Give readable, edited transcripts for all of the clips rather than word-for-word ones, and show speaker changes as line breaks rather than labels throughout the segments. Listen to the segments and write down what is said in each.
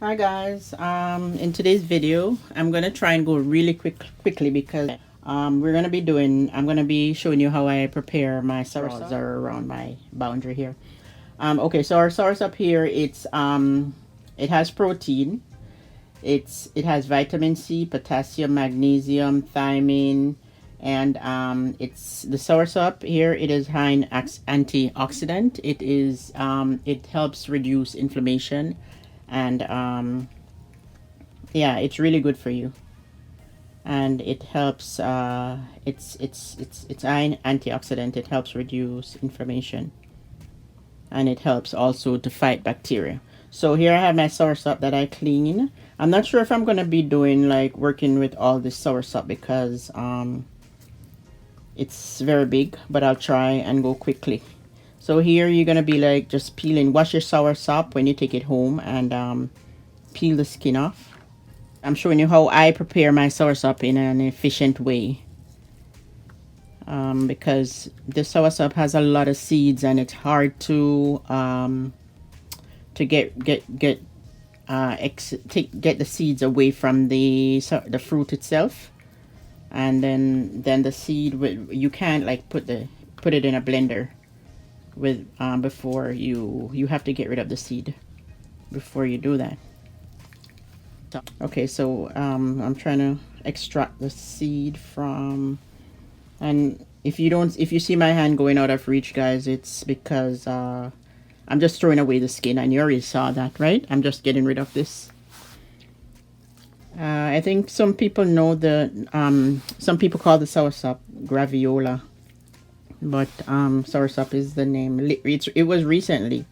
Hi guys, in today's video I'm gonna try and go really quickly because I'm gonna be showing you how I prepare my soursop around my boundary here. Okay, so our soursop here, it has protein. It has vitamin C, potassium, magnesium, thiamine, and it's the soursop here. It is high in antioxidant. It helps reduce inflammation, and yeah, it's really good for you. And it helps. It's high in antioxidant. It helps reduce inflammation, and it helps also to fight bacteria. So here I have my soursop that I clean. I'm not sure if I'm gonna be doing like working with all this soursop because it's very big, but I'll try and go quickly. So here you're gonna be like just peeling, wash your soursop when you take it home, and peel the skin off. I'm showing you how I prepare my soursop in an efficient way. Because the soursop has a lot of seeds and it's hard to get the seeds away from the fruit itself, and then the seed you can't like put it in a blender with before you have to get rid of the seed before you do that. Okay, so I'm trying to extract the seed from, and if you see my hand going out of reach, guys, it's because I'm just throwing away the skin, and you already saw that, right? I'm just getting rid of this. I think some people know some people call the soursop graviola, but soursop is the name. It was recently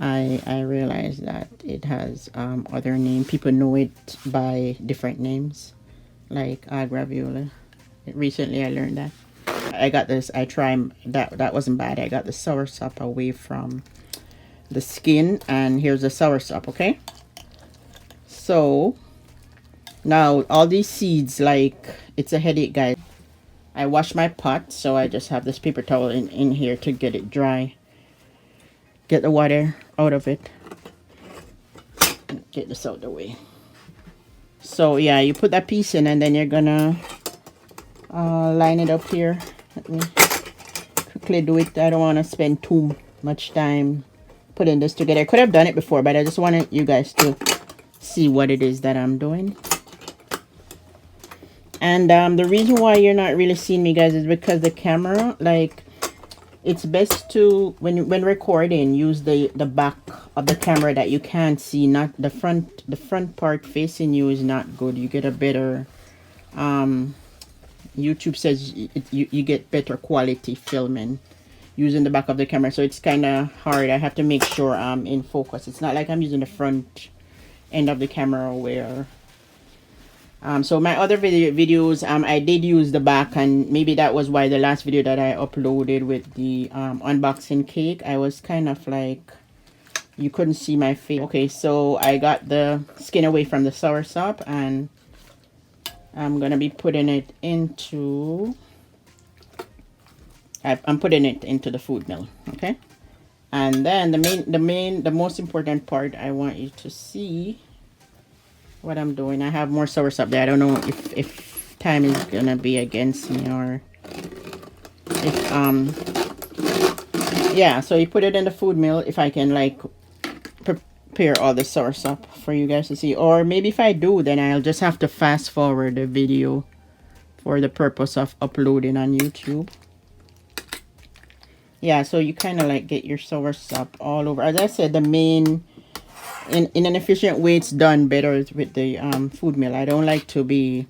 I realized that it has other name. People know it by different names, like graviola. Recently I learned that. I got this. I tried that wasn't bad. I got the soursop away from the skin, and here's the soursop. Okay, so now all these seeds, like, it's a headache, guys. I wash my pot, so I just have this paper towel in here to get it dry, get the water out of it, get this out of the way. So yeah, you put that piece in, and then you're gonna line it up here. Let me quickly do it. I don't want to spend too much time putting this together. I could have done it before, but I just wanted you guys to see what it is that I'm doing. And the reason why you're not really seeing me, guys, is because the camera, like, it's best to when recording, use the back of the camera that you can't see, not the front. The front part facing you is not good. You get a better YouTube says you get better quality filming using the back of the camera, so it's kind of hard. I have to make sure I'm in focus. It's not like I'm using the front end of the camera where so my other videos I did use the back, and maybe that was why the last video that I uploaded with the unboxing cake, I was kind of like, you couldn't see my face. Okay, so I got the skin away from the soursop, and I'm gonna be putting it into I'm putting it into the food mill. Okay, and then the most important part, I want you to see what I'm doing. I have more soursop there. I don't know if time is gonna be against me, or if yeah, so you put it in the food mill. If I can like prepare all the soursop for you guys to see, or maybe if I do, then I'll just have to fast forward the video for the purpose of uploading on YouTube. Yeah, so you kind of like get your soursop all over. As I said, the main in an efficient way, it's done better with the food mill. I don't like to be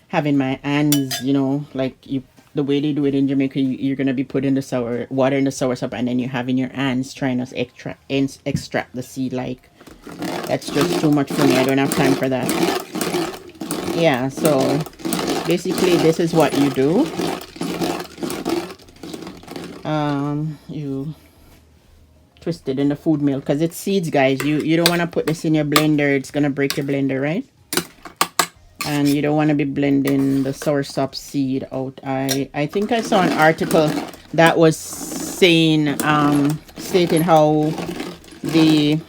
having my hands, you know, like the way they do it in Jamaica. You're gonna be putting the water in the soursop, and then you're having your hands trying to extract the seed. Like, that's just too much for me. I don't have time for that. Yeah, so basically this is what you do. You twist it in the food mill because it's seeds, guys. You don't want to put this in your blender. It's gonna break your blender, right? And you don't want to be blending the soursop seed out. I think I saw an article that was saying stating how the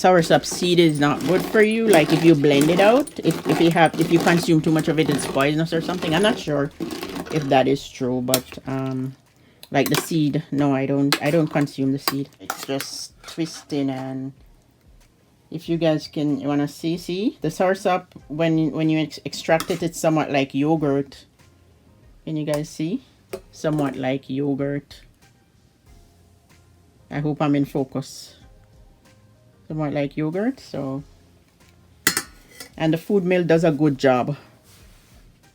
soursop seed is not good for you. Like if you blend it out, if you consume too much of it, it's poisonous or something. I'm not sure if that is true, but like the seed, no, I don't consume the seed. It's just twisting, and if you guys can, you wanna see the soursop when you extract it, it's somewhat like yogurt. Can you guys see? Somewhat like yogurt. I hope I'm in focus. Somewhat like yogurt. So, and the food mill does a good job.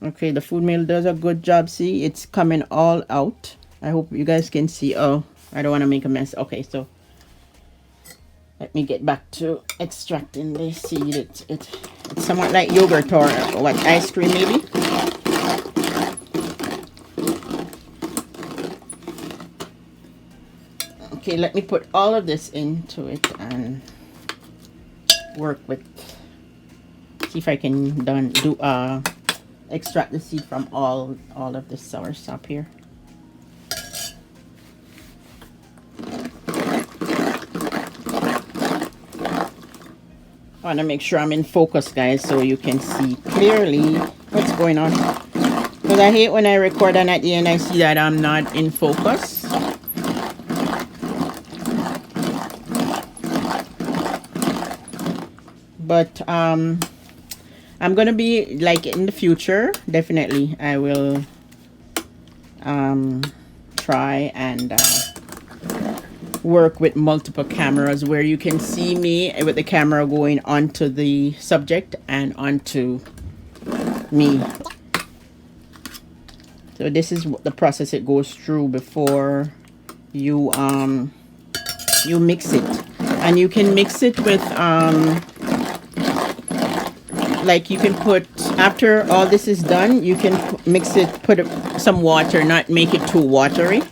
Okay, the food mill does a good job. See, it's coming all out. I hope you guys can see. Oh, I don't want to make a mess. Okay, so let me get back to extracting the seed. It's somewhat like yogurt or what, ice cream maybe. Okay, let me put all of this into it and work with, see if I can extract the seed from all of this soursop here. I want to make sure I'm in focus, guys, so you can see clearly what's going on, because I hate when I record and at the end I see that I'm not in focus. But I'm gonna be, like, in the future, definitely I will try and work with multiple cameras where you can see me with the camera going onto the subject and onto me. So this is the process it goes through before you you mix it. And you can mix it with like, you can put, after all this is done, you can mix it, put some water, not make it too watery.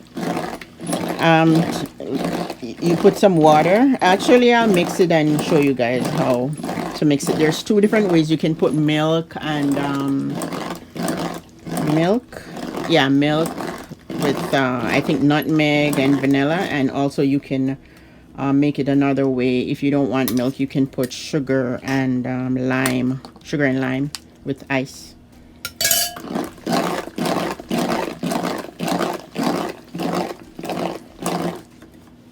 You put some water. Actually, I'll mix it and show you guys how to mix it. There's two different ways. You can put milk and milk with I think nutmeg and vanilla, and also you can make it another way. If you don't want milk, you can put sugar and lime with ice.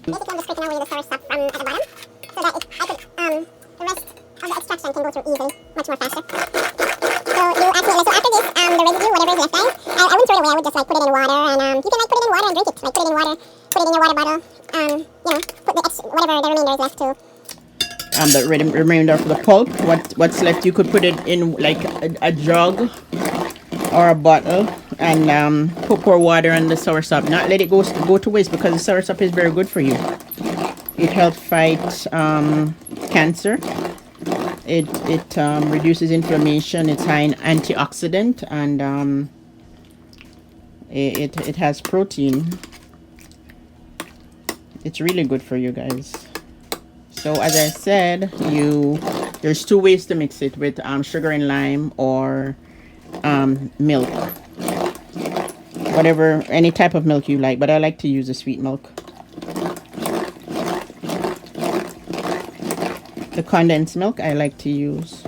Basically, I'm just scraping away the sour stuff from at the bottom, so that the rest of the extraction can go through easily, much more faster. So you accidentally, so after this, the residue, whatever is left, guys, I wouldn't throw it away. I would just like put it in water, and you can like put it in water and drink it. Like put it in water, put it in your water bottle. You know, put the extra, whatever the remainder is left to.
The remainder of the pulp, what's left, you could put it in like a jug or a bottle, and pour water on the soursop. Not let it go to waste, because the soursop is very good for you. It helps fight cancer. It reduces inflammation. It's high in antioxidant, and it has protein. It's really good for you guys. So as I said, there's two ways to mix it, with sugar and lime or milk, whatever, any type of milk you like, but I like to use the sweet milk. The condensed milk I like to use.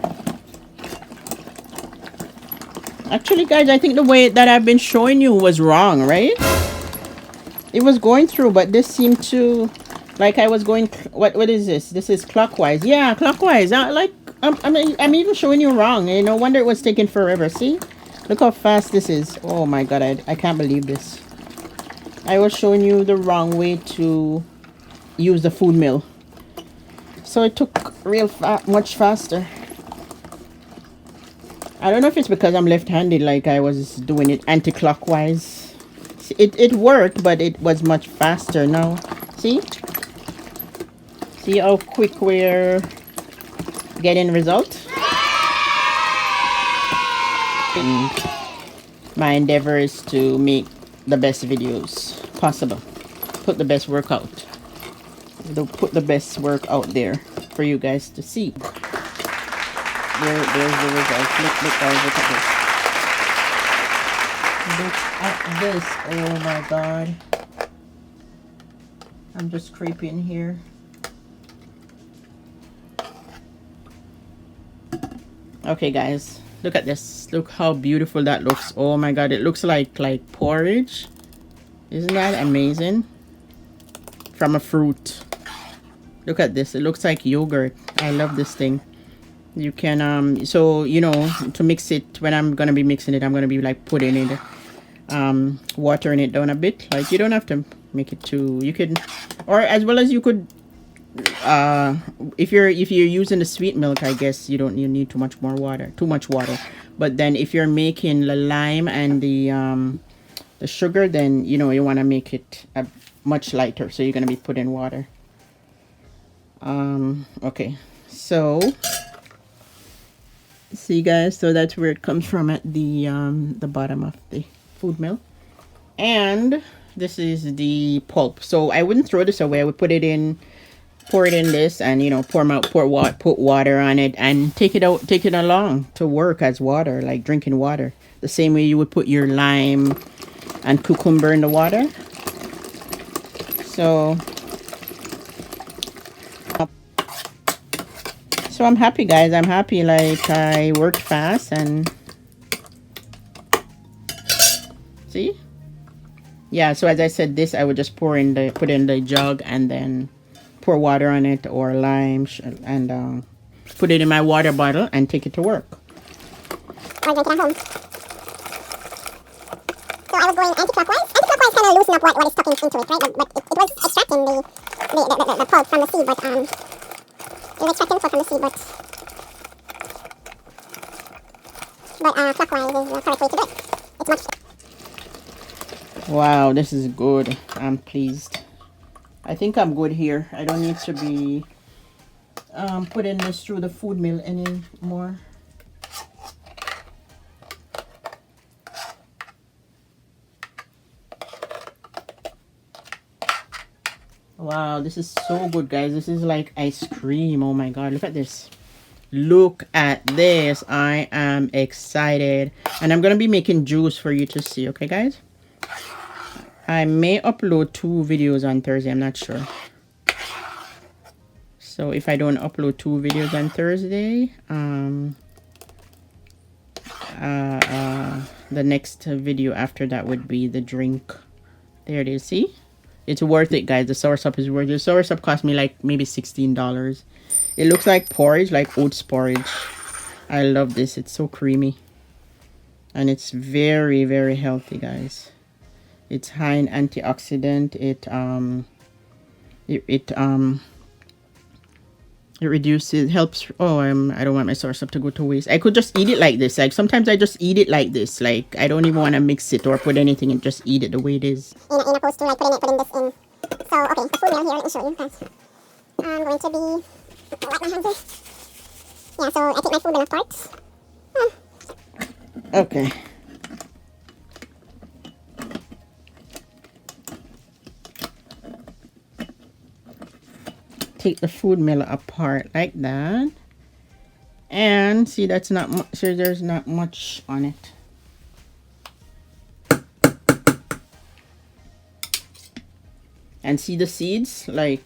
Actually, guys, I think the way that I've been showing you was wrong, right? It was going through, but this seemed to, like, I was going, what is this? This is clockwise. Yeah, clockwise. I'm even showing you wrong. No wonder it was taking forever. See? Look how fast this is. Oh my god, I can't believe this. I was showing you the wrong way to use the food mill. So it took much faster. I don't know if it's because I'm left-handed, like I was doing it anti-clockwise. It worked, but it was much faster now. See? See how quick we're getting results? My endeavor is to make the best videos possible. Put the best work out. Put the best work out there for you guys to see. There's the result. Look guys, look at this. Look at this. Oh my god. I'm just creeping here. Okay, guys, look at this. Look how beautiful that looks. Oh my god, it looks like porridge. Isn't that amazing? From a fruit. Look at this. It looks like yogurt. I love this thing. You can so you know, to mix it, when I'm gonna be mixing it, I'm gonna be like putting it watering it down a bit. Like, you don't have to make it too, you could, or as well as you could if you're using the sweet milk, I guess you need too much water. But then if you're making the lime and the sugar, then you know you want to make it much lighter, so you're going to be putting water. Okay, so see guys, so that's where it comes from, at the bottom of the food mill. And this is the pulp. So I wouldn't throw this away. I would put it in, pour it in this, and you know, put water on it and take it along to work as water, like drinking water, the same way you would put your lime and cucumber in the water. So I'm happy, guys. I'm happy. Like, I worked fast, and see, yeah. So as I said, this I would just put in the jug and then pour water on it, or lime, and put it in my water bottle and take it to work.
Or drink it at home. So I was going anti-clockwise. Anti-clockwise kind of loosen up what is stuck into it, right? But it was extracting the pulp from the seed, but it was extracting the pulp from the seed, but clockwise is the correct way to do it. It's much.
Wow, this is good. I'm pleased. I think I'm good here. I don't need to be putting this through the food mill anymore. Wow, this is so good, guys. This is like ice cream. Oh my god, look at this. Look at this. I am excited. And I'm going to be making juice for you to see. Okay, guys? I may upload 2 videos on Thursday. I'm not sure. So if I don't upload 2 videos on Thursday, the next video after that would be the drink. There it is. See? It's worth it, guys. The Soursop is worth it. The Soursop cost me like maybe $16. It looks like porridge, like oats porridge. I love this. It's so creamy. And it's very, very healthy, guys. It's high in antioxidant. It reduces, helps. Oh, I don't want my Soursop to go to waste. I could just eat it like this. Like, sometimes I just eat it like this. Like, I don't even want to mix it or put anything, and just eat it the way it is.
In opposed to like putting this in. So okay, the food mill here. Let me show you guys. I'm going to be wipe my hands here. Yeah, so I take my food mill apart.
Okay. Take the food mill apart like that, and see, that's not much. So there's not much on it. And see the seeds, like,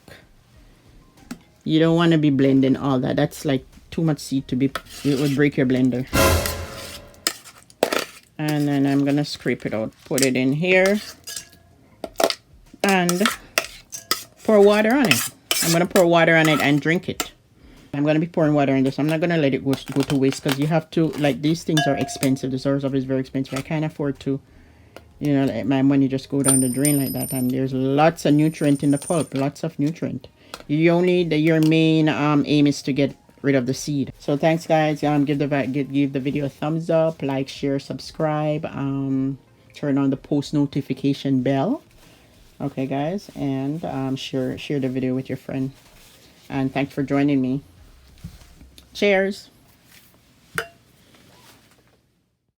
you don't want to be blending all that. That's like too much seed to be, it would break your blender. And then I'm gonna scrape it out, put it in here, and pour water on it. I'm gonna pour water on it and drink it. I'm gonna be pouring water on this. I'm not gonna let it go to waste, because you have to, like, these things are expensive. The Soursop is very expensive. I can't afford to, you know, let my money just go down the drain like that. And there's lots of nutrient in the pulp, lots of nutrient. Your main aim is to get rid of the seed. So thanks, guys. Give the video a thumbs up, like, share, subscribe, turn on the post notification bell. Okay, guys, and share the video with your friend. And thanks for joining me. Cheers.